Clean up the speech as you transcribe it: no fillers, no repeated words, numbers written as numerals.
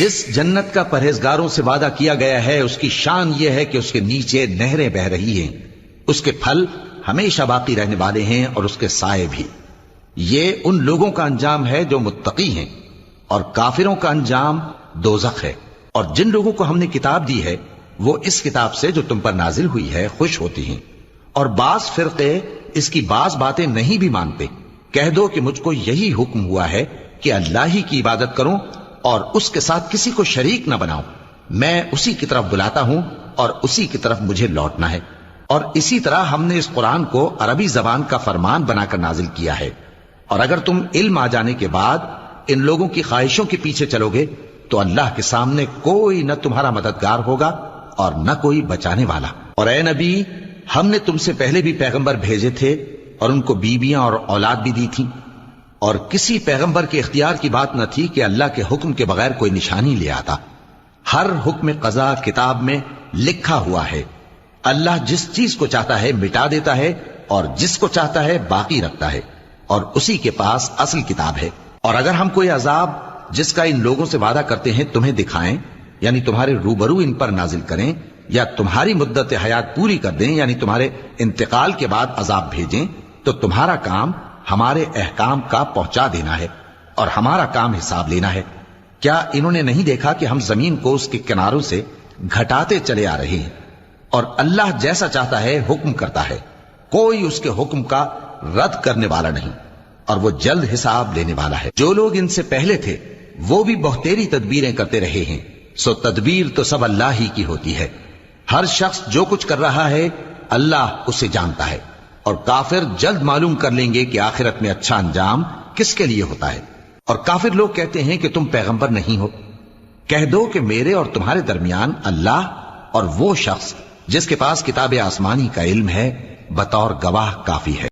جس جنت کا پرہیزگاروں سے وعدہ کیا گیا ہے اس کی شان یہ ہے کہ اس کے نیچے نہریں بہ رہی ہیں، اس کے پھل ہمیشہ باقی رہنے والے ہیں اور اس کے سائے بھی۔ یہ ان لوگوں کا انجام ہے جو متقی ہیں، اور کافروں کا انجام دوزخ ہے۔ اور جن لوگوں کو ہم نے کتاب دی ہے وہ اس کتاب سے جو تم پر نازل ہوئی ہے خوش ہوتی ہیں، اور بعض فرقے اس کی بعض باتیں نہیں بھی مانتے۔ کہہ دو کہ مجھ کو یہی حکم ہوا ہے کہ اللہ ہی کی عبادت کروں اور اس کے ساتھ کسی کو شریک نہ بناؤں۔ میں اسی کی طرف بلاتا ہوں اور اسی کی طرف مجھے لوٹنا ہے۔ اور اسی طرح ہم نے اس قرآن کو عربی زبان کا فرمان بنا کر نازل کیا ہے، اور اگر تم علم آ جانے کے بعد ان لوگوں کی خواہشوں کے پیچھے چلو گے تو اللہ کے سامنے کوئی نہ تمہارا مددگار ہوگا اور نہ کوئی بچانے والا۔ اور اے نبی، ہم نے تم سے پہلے بھی پیغمبر بھیجے تھے اور ان کو بیویاں اور اولاد بھی دی تھی، اور کسی پیغمبر کے اختیار کی بات نہ تھی کہ اللہ کے حکم کے بغیر کوئی نشانی لے آتا۔ ہر حکم قضا کتاب میں لکھا ہوا ہے۔ اللہ جس چیز کو چاہتا ہے مٹا دیتا ہے اور جس کو چاہتا ہے باقی رکھتا ہے، اور اسی کے پاس اصل کتاب ہے۔ اور اگر ہم کوئی عذاب جس کا ان لوگوں سے وعدہ کرتے ہیں تمہیں دکھائیں، یعنی تمہارے روبرو ان پر نازل کریں، یا تمہاری مدت حیات پوری کر دیں، یعنی تمہارے انتقال کے بعد عذاب بھیجیں، تو تمہارا کام ہمارے احکام کا پہنچا دینا ہے اور ہمارا کام حساب لینا ہے۔ کیا انہوں نے نہیں دیکھا کہ ہم زمین کو اس کے کناروں سے گھٹاتے چلے آ رہے ہیں، اور اللہ جیسا چاہتا ہے حکم کرتا ہے، کوئی اس کے حکم کا رد کرنے والا نہیں، اور وہ جلد حساب لینے والا ہے۔ جو لوگ ان سے پہلے تھے وہ بھی بہتیری تدبیریں کرتے رہے ہیں، سو تدبیر تو سب اللہ ہی کی ہوتی ہے۔ ہر شخص جو کچھ کر رہا ہے اللہ اسے جانتا ہے، اور کافر جلد معلوم کر لیں گے کہ آخرت میں اچھا انجام کس کے لیے ہوتا ہے۔ اور کافر لوگ کہتے ہیں کہ تم پیغمبر نہیں ہو۔ کہہ دو کہ میرے اور تمہارے درمیان اللہ اور وہ شخص جس کے پاس کتاب آسمانی کا علم ہے بطور گواہ کافی ہے۔